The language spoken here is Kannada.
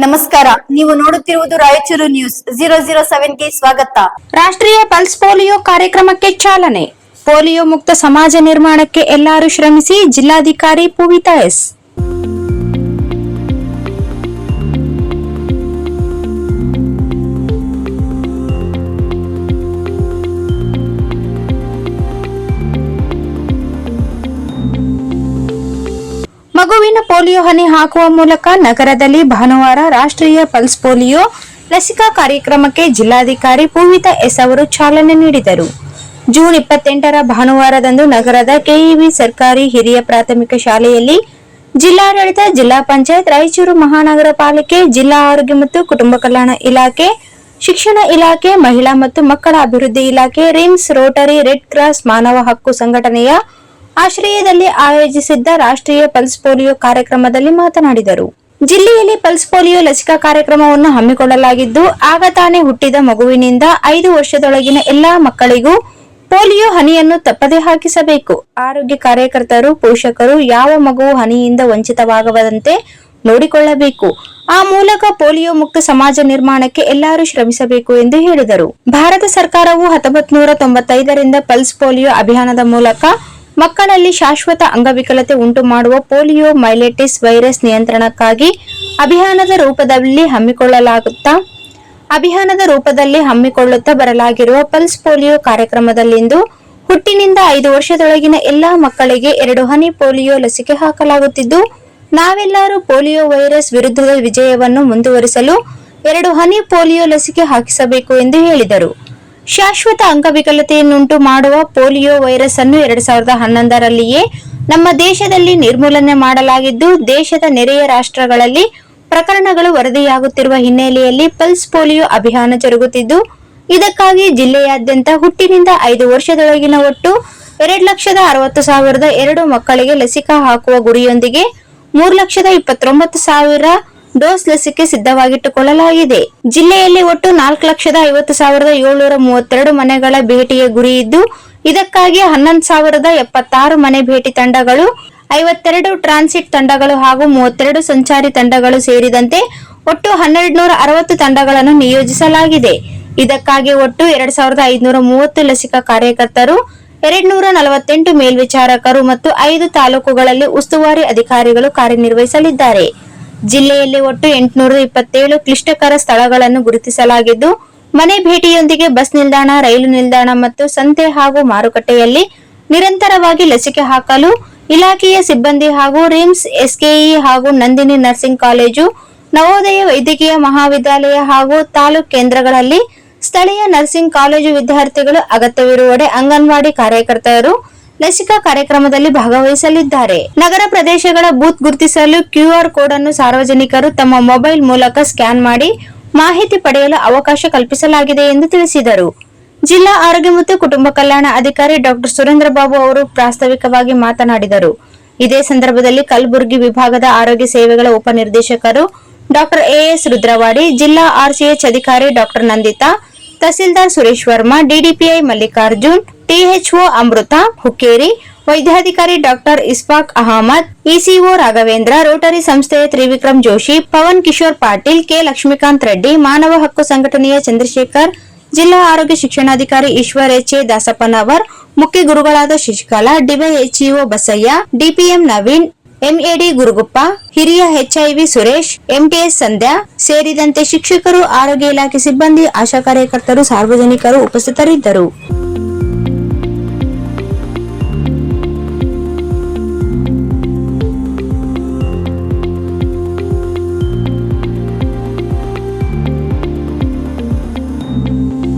ನಮಸ್ಕಾರ, ನೀವು ನೋಡುತ್ತಿರುವುದು ರಾಯಚೂರು ನ್ಯೂಸ್ 007ಗೆ ಸ್ವಾಗತ. ರಾಷ್ಟ್ರೀಯ ಪಲ್ಸ್ ಪೋಲಿಯೋ ಕಾರ್ಯಕ್ರಮಕ್ಕೆ ಚಾಲನೆ. ಪೋಲಿಯೋ ಮುಕ್ತ ಸಮಾಜ ನಿರ್ಮಾಣಕ್ಕೆ ಎಲ್ಲರೂ ಶ್ರಮಿಸಿ. ಜಿಲ್ಲಾಧಿಕಾರಿ ಪೂವಿತಾ ಎಸ್. ಮಗುವಿನ ಪೋಲಿಯೋ ಹನಿ ಹಾಕುವ ಮೂಲಕ ನಗರದಲ್ಲಿ ಭಾನುವಾರ ರಾಷ್ಟ್ರೀಯ ಪಲ್ಸ್ ಪೋಲಿಯೋ ಲಸಿಕಾ ಕಾರ್ಯಕ್ರಮಕ್ಕೆ ಜಿಲ್ಲಾಧಿಕಾರಿ ಪೂವಿತಾ ಎಸ್ ಅವರು ಚಾಲನೆ ನೀಡಿದರು. ಜೂನ್ 28ರ ಭಾನುವಾರದಂದು ನಗರದ ಕೆಇಬಿ ಸರ್ಕಾರಿ ಹಿರಿಯ ಪ್ರಾಥಮಿಕ ಶಾಲೆಯಲ್ಲಿ ಜಿಲ್ಲಾಡಳಿತ, ಜಿಲ್ಲಾ ಪಂಚಾಯತ್, ರಾಯಚೂರು ಮಹಾನಗರ ಪಾಲಿಕೆ, ಜಿಲ್ಲಾ ಆರೋಗ್ಯ ಮತ್ತು ಕುಟುಂಬ ಕಲ್ಯಾಣ ಇಲಾಖೆ, ಶಿಕ್ಷಣ ಇಲಾಖೆ, ಮಹಿಳಾ ಮತ್ತು ಮಕ್ಕಳ ಅಭಿವೃದ್ಧಿ ಇಲಾಖೆ, ರಿಮ್ಸ್, ರೋಟರಿ, ರೆಡ್ ಕ್ರಾಸ್, ಮಾನವ ಹಕ್ಕು ಸಂಘಟನೆಯ ಆಶ್ರಯದಲ್ಲಿ ಆಯೋಜಿಸಿದ್ದ ರಾಷ್ಟ್ರೀಯ ಪಲ್ಸ್ ಪೋಲಿಯೋ ಕಾರ್ಯಕ್ರಮದಲ್ಲಿ ಮಾತನಾಡಿದರು. ಜಿಲ್ಲೆಯಲ್ಲಿ ಪಲ್ಸ್ ಪೋಲಿಯೋ ಲಸಿಕಾ ಕಾರ್ಯಕ್ರಮವನ್ನು ಹಮ್ಮಿಕೊಳ್ಳಲಾಗಿದ್ದು, ಆಗ ತಾನೇ ಹುಟ್ಟಿದ ಮಗುವಿನಿಂದ 5 ವರ್ಷದೊಳಗಿನ ಎಲ್ಲಾ ಮಕ್ಕಳಿಗೂ ಪೋಲಿಯೋ ಹನಿಯನ್ನು ತಪ್ಪದೆ ಹಾಕಿಸಬೇಕು. ಆರೋಗ್ಯ ಕಾರ್ಯಕರ್ತರು, ಪೋಷಕರು ಯಾವ ಮಗುವು ಹನಿಯಿಂದ ವಂಚಿತವಾಗದಂತೆ ನೋಡಿಕೊಳ್ಳಬೇಕು. ಆ ಮೂಲಕ ಪೋಲಿಯೋ ಮುಕ್ತ ಸಮಾಜ ನಿರ್ಮಾಣಕ್ಕೆ ಎಲ್ಲರೂ ಶ್ರಮಿಸಬೇಕು ಎಂದು ಹೇಳಿದರು. ಭಾರತ ಸರ್ಕಾರವು 1995ರಿಂದ ಪಲ್ಸ್ ಪೋಲಿಯೋ ಅಭಿಯಾನದ ಮೂಲಕ ಮಕ್ಕಳಲ್ಲಿ ಶಾಶ್ವತ ಅಂಗವಿಕಲತೆ ಉಂಟು ಮಾಡುವ ಪೋಲಿಯೋ ಮೈಲೆಟಿಸ್ ವೈರಸ್ ನಿಯಂತ್ರಣಕ್ಕಾಗಿ ಅಭಿಯಾನದ ರೂಪದಲ್ಲಿ ಹಮ್ಮಿಕೊಳ್ಳುತ್ತಾ ಬರಲಾಗಿರುವ ಪಲ್ಸ್ ಪೋಲಿಯೋ ಕಾರ್ಯಕ್ರಮದಲ್ಲಿಂದು ಹುಟ್ಟಿನಿಂದ 5 ವರ್ಷದೊಳಗಿನ ಎಲ್ಲಾ ಮಕ್ಕಳಿಗೆ 2 ಹನಿ ಪೋಲಿಯೋ ಲಸಿಕೆ ಹಾಕಲಾಗುತ್ತಿದ್ದು, ನಾವೆಲ್ಲರೂ ಪೋಲಿಯೋ ವೈರಸ್ ವಿರುದ್ಧದ ವಿಜಯವನ್ನು ಮುಂದುವರಿಸಲು 2 ಹನಿ ಪೋಲಿಯೋ ಲಸಿಕೆ ಹಾಕಿಸಬೇಕು ಎಂದು ಹೇಳಿದರು. ಶಾಶ್ವತ ಅಂಗವಿಕಲತೆಯನ್ನುಂಟು ಮಾಡುವ ಪೋಲಿಯೋ ವೈರಸ್ ಅನ್ನು 2011ರಲ್ಲಿಯೇ ನಮ್ಮ ದೇಶದಲ್ಲಿ ನಿರ್ಮೂಲನೆ ಮಾಡಲಾಗಿದ್ದು, ದೇಶದ ನೆರೆಯ ರಾಷ್ಟ್ರಗಳಲ್ಲಿ ಪ್ರಕರಣಗಳು ವರದಿಯಾಗುತ್ತಿರುವ ಹಿನ್ನೆಲೆಯಲ್ಲಿ ಪಲ್ಸ್ ಪೋಲಿಯೋ ಅಭಿಯಾನ ಜರುಗುತ್ತಿದ್ದು, ಇದಕ್ಕಾಗಿ ಜಿಲ್ಲೆಯಾದ್ಯಂತ ಹುಟ್ಟಿನಿಂದ 5 ವರ್ಷದೊಳಗಿನ ಒಟ್ಟು 2,60,02 ಮಕ್ಕಳಿಗೆ ಲಸಿಕಾ ಹಾಕುವ ಗುರಿಯೊಂದಿಗೆ 3,29,000 ಡೋಸ್ ಲಸಿಕೆ ಸಿದ್ಧವಾಗಿಟ್ಟುಕೊಳ್ಳಲಾಗಿದೆ. ಜಿಲ್ಲೆಯಲ್ಲಿ ಒಟ್ಟು 4,50,732 ಮನೆಗಳ ಭೇಟಿಯ ಗುರಿ ಇದ್ದು, ಇದಕ್ಕಾಗಿ 11,076 ಮನೆ ಭೇಟಿ ತಂಡಗಳು, 52 ಟ್ರಾನ್ಸಿಟ್ ತಂಡಗಳು ಹಾಗೂ 32 ಸಂಚಾರಿ ತಂಡಗಳು ಸೇರಿದಂತೆ ಒಟ್ಟು 1,260 ತಂಡಗಳನ್ನು ನಿಯೋಜಿಸಲಾಗಿದೆ. ಇದಕ್ಕಾಗಿ ಒಟ್ಟು 2,530 ಲಸಿಕಾ ಕಾರ್ಯಕರ್ತರು, 248 ಮೇಲ್ವಿಚಾರಕರು ಮತ್ತು 5 ತಾಲೂಕುಗಳಲ್ಲಿ ಉಸ್ತುವಾರಿ ಅಧಿಕಾರಿಗಳು ಕಾರ್ಯನಿರ್ವಹಿಸಲಿದ್ದಾರೆ. ಜಿಲ್ಲೆಯಲ್ಲಿ ಒಟ್ಟು 827 ಕ್ಲಿಷ್ಟಕರ ಸ್ಥಳಗಳನ್ನು ಗುರುತಿಸಲಾಗಿದ್ದು, ಮನೆ ಭೇಟಿಯೊಂದಿಗೆ ಬಸ್ ನಿಲ್ದಾಣ, ರೈಲು ನಿಲ್ದಾಣ ಮತ್ತು ಸಂತೆ ಹಾಗೂ ಮಾರುಕಟ್ಟೆಯಲ್ಲಿ ನಿರಂತರವಾಗಿ ಲಸಿಕೆ ಹಾಕಲು ಇಲಾಖೆಯ ಸಿಬ್ಬಂದಿ ಹಾಗೂ ರಿಮ್ಸ್, ಎಸ್ಕೆಇ ಹಾಗೂ ನಂದಿನಿ ನರ್ಸಿಂಗ್ ಕಾಲೇಜು, ನವೋದಯ ವೈದ್ಯಕೀಯ ಮಹಾವಿದ್ಯಾಲಯ ಹಾಗೂ ತಾಲೂಕು ಕೇಂದ್ರಗಳಲ್ಲಿ ಸ್ಥಳೀಯ ನರ್ಸಿಂಗ್ ಕಾಲೇಜು ವಿದ್ಯಾರ್ಥಿಗಳು, ಅಗತ್ಯವಿರುವೆಡೆ ಅಂಗನವಾಡಿ ಕಾರ್ಯಕರ್ತರು ಲಸಿಕಾ ಕಾರ್ಯಕ್ರಮದಲ್ಲಿ ಭಾಗವಹಿಸಲಿದ್ದಾರೆ. ನಗರ ಪ್ರದೇಶಗಳ ಬೂತ್ ಗುರುತಿಸಲು QR ಕೋಡ್ ಅನ್ನು ಸಾರ್ವಜನಿಕರು ತಮ್ಮ ಮೊಬೈಲ್ ಮೂಲಕ ಸ್ಕ್ಯಾನ್ ಮಾಡಿ ಮಾಹಿತಿ ಪಡೆಯಲು ಅವಕಾಶ ಕಲ್ಪಿಸಲಾಗಿದೆ ಎಂದು ತಿಳಿಸಿದರು. ಜಿಲ್ಲಾ ಆರೋಗ್ಯ ಮತ್ತು ಕುಟುಂಬ ಕಲ್ಯಾಣ ಅಧಿಕಾರಿ ಡಾ ಸುರೇಂದ್ರ ಬಾಬು ಅವರು ಪ್ರಾಸ್ತಾವಿಕವಾಗಿ ಮಾತನಾಡಿದರು. ಇದೇ ಸಂದರ್ಭದಲ್ಲಿ ಕಲಬುರಗಿ ವಿಭಾಗದ ಆರೋಗ್ಯ ಸೇವೆಗಳ ಉಪನಿರ್ದೇಶಕರು ಡಾ AS ರುದ್ರವಾಡಿ, ಜಿಲ್ಲಾ RCH ಅಧಿಕಾರಿ ಡಾ ನಂದಿತಾ, ತಹಸೀಲ್ದಾರ್ ಸುರೇಶ್ ವರ್ಮಾ, DDPI ಮಲ್ಲಿಕಾರ್ಜುನ್, THO ಅಮೃತ ಹುಕ್ಕೇರಿ, ವೈದ್ಯಾಧಿಕಾರಿ ಡಾ ಇಸ್ಫಾಕ್ ಅಹಮದ್, ECO ರಾಘವೇಂದ್ರ, ರೋಟರಿ ಸಂಸ್ಥೆಯ ತ್ರಿವಿಕ್ರಮ್ ಜೋಶಿ, ಪವನ್ ಕಿಶೋರ್ ಪಾಟೀಲ್, ಕೆ ಲಕ್ಷ್ಮೀಕಾಂತ್ ರೆಡ್ಡಿ, ಮಾನವ ಹಕ್ಕು ಸಂಘಟನೆಯ ಚಂದ್ರಶೇಖರ್, ಜಿಲ್ಲಾ ಆರೋಗ್ಯ ಶಿಕ್ಷಣಾಧಿಕಾರಿ ಈಶ್ವರ್ HA ದಾಸಪ್ಪನವರ್, ಮುಖ್ಯ ಗುರುಗಳಾದ Shashikala, DYHEO Basayya, DPM Naveen, MAD ಗುರುಗುಪ್ಪ, ಹಿರಿಯ HIV ಸುರೇಶ್, MTS ಸಂಧ್ಯಾ ಸೇರಿದಂತೆ ಶಿಕ್ಷಕರು, ಆರೋಗ್ಯ ಇಲಾಖೆ ಸಿಬ್ಬಂದಿ, ಆಶಾ ಕಾರ್ಯಕರ್ತರು, ಸಾರ್ವಜನಿಕರು ಉಪಸ್ಥಿತರಿದ್ದರು.